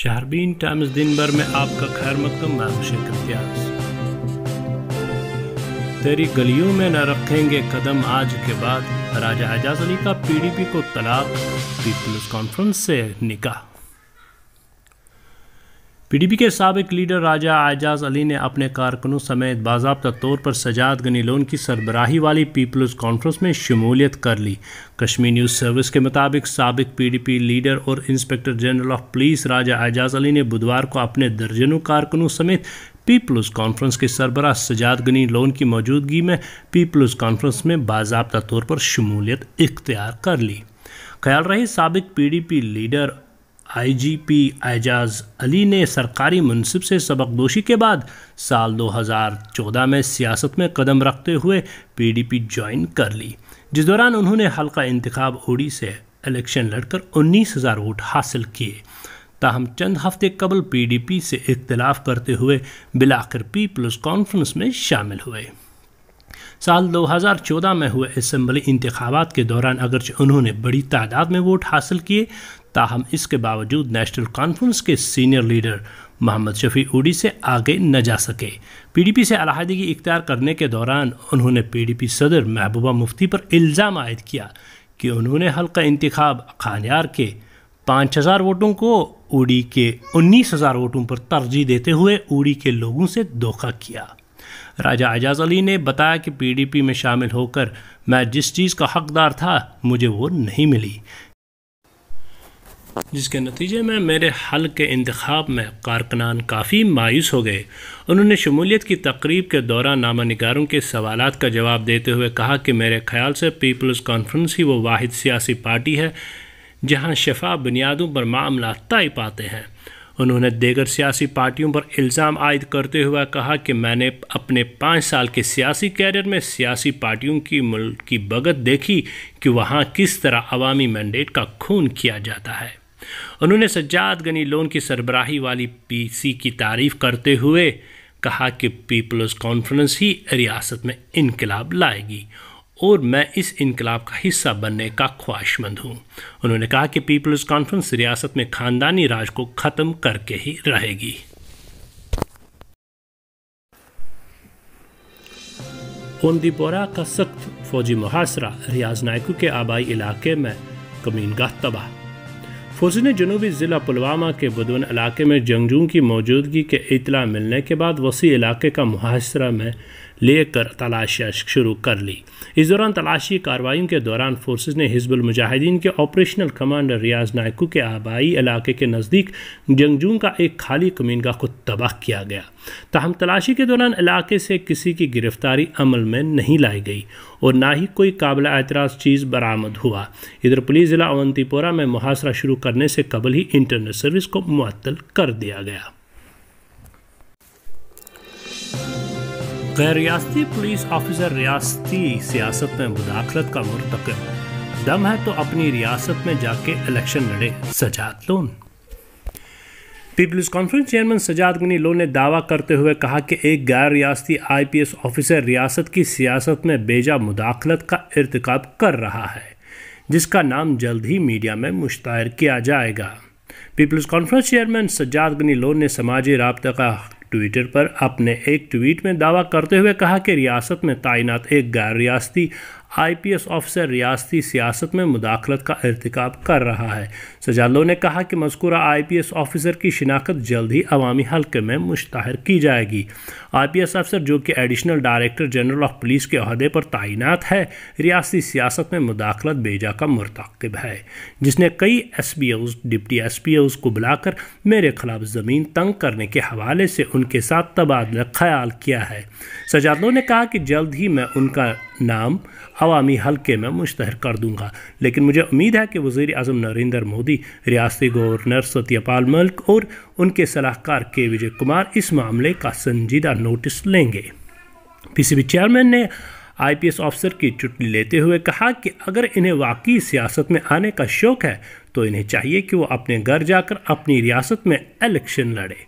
شہربین Times دن بھر میں آپ کا خیر مقدم، میں شیخ امتیاز۔ تیری گلیوں میں نہ رکھیں گے قدم آج کے بعد، راجہ اعجاز علی کا پی ڈی پی کو طلاق، پیپلز کانفرنس سے نکاح۔ پی ڈی پی کے سابق لیڈر راجہ اعجاز علی نے اپنے کارکنوں سمیت باضابطہ طور پر سجاد غنی لون کی سربراہی والی پیپلز کانفرنس میں شمولیت کر لی۔ کشمیر نیوز سروس کے مطابق سابق پی ڈی پی لیڈر اور انسپکٹر جنرل آف پولیس راجہ اعجاز علی نے بدھوار کو اپنے درجنوں کارکنوں سمیت پیپلز کانفرنس کے سربراہ سجاد غنی لون کی موجودگی میں پیپلز کانفرنس میں باضابطہ طور پر شمولیت اختیار کر لی۔ خیال رہے سابق پی ڈی پی لیڈر آئی جی پی اعجاز علی نے سرکاری منصب سے سبکدوشی کے بعد سال 2014 میں سیاست میں قدم رکھتے ہوئے پی ڈی پی جوائن کر لی، جس دوران انہوں نے حلقہ انتخاب اوڑی سے الیکشن لڑ کر 19,000 ووٹ حاصل کیے۔ تاہم چند ہفتے قبل پی ڈی پی سے اختلاف کرتے ہوئے بالآخر پیپلز کانفرنس میں شامل ہوئے۔ سال 2014 میں ہوئے اسمبلی انتخابات کے دوران اگرچہ انہوں نے بڑی تعداد میں ووٹ حاصل کیے، تاہم اس کے باوجود نیشنل کانفرنس کے سینئر لیڈر محمد شفیع اوڑی سے آگے نہ جا سکے۔ پی ڈی پی سے علیحدگی اختیار کرنے کے دوران انہوں نے پی ڈی پی صدر محبوبہ مفتی پر الزام عائد کیا کہ انہوں نے حلقہ انتخاب خانیار کے 5,000 ووٹوں کو اوڑی کے 19,000 ووٹوں پر ترجیح دیتے ہوئے اوڑی کے لوگوں سے دھوکہ کیا۔ راجہ اعجاز علی نے بتایا کہ پی ڈی پی میں شامل ہو کر میں جس چیز کا حقدار تھا مجھے وہ نہیں ملی، جس کے نتیجے میں میرے حلقے انتخاب میں کارکنان کافی مایوس ہو گئے۔ انہوں نے شمولیت کی تقریب کے دوران نامہ نگاروں کے سوالات کا جواب دیتے ہوئے کہا کہ میرے خیال سے پیپلز کانفرنس ہی وہ واحد سیاسی پارٹی ہے جہاں شفاف بنیادوں پر معاملات طے پاتے ہیں۔ انہوں نے دیگر سیاسی پارٹیوں پر الزام عائد کرتے ہوئے کہا کہ میں نے اپنے 5 سال کے سیاسی کیریئر میں سیاسی پارٹیوں کی ملک کی بھگت دیکھی کہ وہاں کس طرح عوامی مینڈیٹ کا خون کیا جاتا ہے۔ انہوں نے سجاد غنی لون کی سربراہی والی پی سی کی تعریف کرتے ہوئے کہا کہ پیپلز کانفرنس ہی ریاست میں انقلاب لائے گی اور میں اس انقلاب کا حصہ بننے کا خواہشمند ہوں۔ انہوں نے کہا کہ پیپلز کانفرنس ریاست میں خاندانی راج کو ختم کر کے ہی رہے گی۔ اوندی پورہ کا سخت فوجی محاصرہ، ریاض نائکو کے آبائی علاقے میں کمین گاہ تباہ۔ فوج نے جنوبی ضلع پلوامہ کے بدون علاقے میں جنگجوؤں کی موجودگی کے اطلاع ملنے کے بعد وسیع علاقے کا محاصرہ میں لے کر تلاشیاں شروع کر لی۔ اس دوران تلاشی کارروائیوں کے دوران فورسز نے حزب المجاہدین کے آپریشنل کمانڈر ریاض نائکو کے آبائی علاقے کے نزدیک جنگجوؤں کا ایک خالی کمین گاہ کو تباہ کیا گیا۔ تاہم تلاشی کے دوران علاقے سے کسی کی گرفتاری عمل میں نہیں لائی گئی اور نہ ہی کوئی قابل اعتراض چیز برآمد ہوا۔ ادھر پولیس ضلع اونتی پورہ میں محاصرہ شروع کرنے سے قبل ہی انٹرنیٹ سروس کو معطل کر دیا گیا۔ غیر ریاستی پولیس آفیسر ریاستی سیاست میں مداخلت کا مرتکب، دم ہے تو اپنی ریاست میں جا کے الیکشن لڑے سجاد لون۔ پیپلز کانفرنس چیئرمین سجاد غنی لون نے دعویٰ کرتے ہوئے کہا کہ ایک غیر ریاستی آئی پی ایس آفیسر ریاست کی سیاست میں بیجا مداخلت کا ارتکاب کر رہا ہے، جس کا نام جلد ہی میڈیا میں مشتہر کیا جائے گا۔ پیپلز کانفرنس چیئرمین سجاد غنی لون نے سماجی رابطہ کا ٹویٹر پر اپنے ایک ٹویٹ میں دعویٰ کرتے ہوئے کہا کہ ریاست میں تعینات ایک غیر ریاستی آئی پی ایس آفیسر ریاستی سیاست میں مداخلت کا ارتکاب کر رہا ہے۔ سجاد لون نے کہا کہ مذکورہ آئی پی ایس آفیسر کی شناخت جلد ہی عوامی حلقے میں مشتہر کی جائے گی۔ آئی پی ایس افسر جو کہ additional director general of police کے عہدے پر تعینات ہے، ریاستی سیاست میں مداخلت بیجا کا مرتکب ہے، جس نے کئی S P Os, deputy S P Os کو بلا کر میرے خلاف زمین تنگ کرنے کے حوالے سے ان کے ساتھ تبادلہ خیال کیا ہے۔ سجاد لون نے کہا کہ جلد ہی میں ان کا نام عوامی حلقے میں مشتہر کر دوں گا، لیکن مجھے امید ہے کہ وزیر اعظم نریندر مودی، ریاستی گورنر ستیہ پال ملک اور ان کے صلاح کار کے وجے کمار اس معاملے کا سنجیدہ نوٹس لیں گے۔ پی سی بی چیئرمین نے آئی پی ایس آفیسر کی چٹنی لیتے ہوئے کہا کہ اگر انہیں واقعی سیاست میں آنے کا شوق ہے تو انہیں چاہیے کہ وہ اپنے گھر جا کر اپنی ریاست میں الیکشن لڑے۔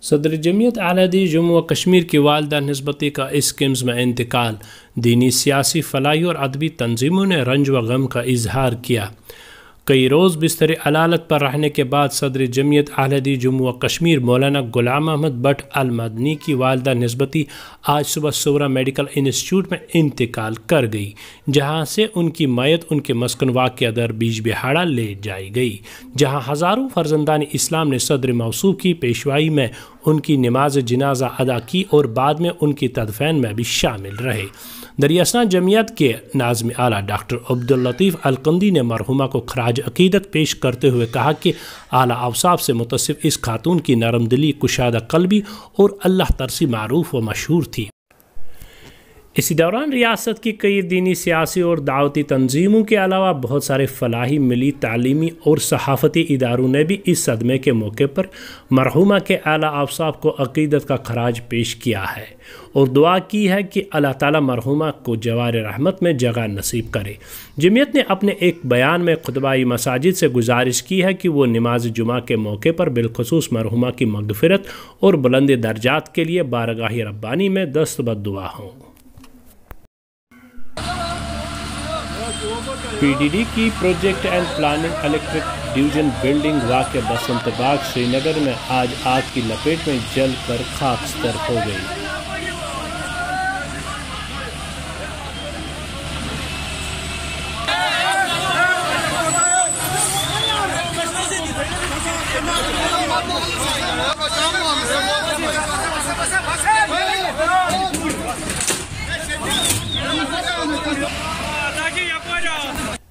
صدر جمعیت اہل جموں و کشمیر کی والدہ نسبتی کا اسکمز میں انتقال، دینی، سیاسی، فلاحی اور ادبی تنظیموں نے رنج و غم کا اظہار کیا۔ کئی روز بستر علالت پر رہنے کے بعد صدر جمعیت اہل حدیث جموں و کشمیر مولانا غلام احمد بٹ المدنی کی والدہ نسبتی آج صبح صورہ میڈیکل انسٹیٹیوٹ میں انتقال کر گئی، جہاں سے ان کی میت ان کے مسکن واقع در بیج بہاڑا لے جائی گئی، جہاں ہزاروں فرزندان اسلام نے صدر موصوف کی پیشوائی میں ان کی نماز جنازہ ادا کی اور بعد میں ان کی تدفین میں بھی شامل رہے۔ دریاسنا جمعیت کے ناظم اعلیٰ ڈاکٹر عبداللطیف القندی نے مرحومہ کو خراج عقیدت پیش کرتے ہوئے کہا کہ اعلیٰ اوصاف سے متصف اس خاتون کی نرم دلی، کشادہ قلبی اور اللہ ترسی معروف و مشہور تھی۔ اسی دوران ریاست کی کئی دینی، سیاسی اور دعوتی تنظیموں کے علاوہ بہت سارے فلاحی، ملی، تعلیمی اور صحافتی اداروں نے بھی اس صدمے کے موقع پر مرحومہ کے اعلیٰ اوصاف کو عقیدت کا خراج پیش کیا ہے اور دعا کی ہے کہ اللہ تعالیٰ مرحومہ کو جوار رحمت میں جگہ نصیب کرے۔ جمعیت نے اپنے ایک بیان میں خطبائی مساجد سے گزارش کی ہے کہ وہ نماز جمعہ کے موقع پر بالخصوص مرحومہ کی مغفرت اور بلند درجات کے لیے بارگاہ ربانی میں دست بدعا ہوں۔ پی ڈی ڈی کی project and planning electric division building واقع بسنت باغ سری نگر میں آج آگ کی لپیٹ میں جل کر خاکستر ہو گئی۔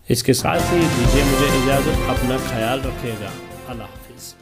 اس کے ساتھ ہی دیجیے مجھے اجازت، اپنا خیال رکھیے گا، اللہ حافظ۔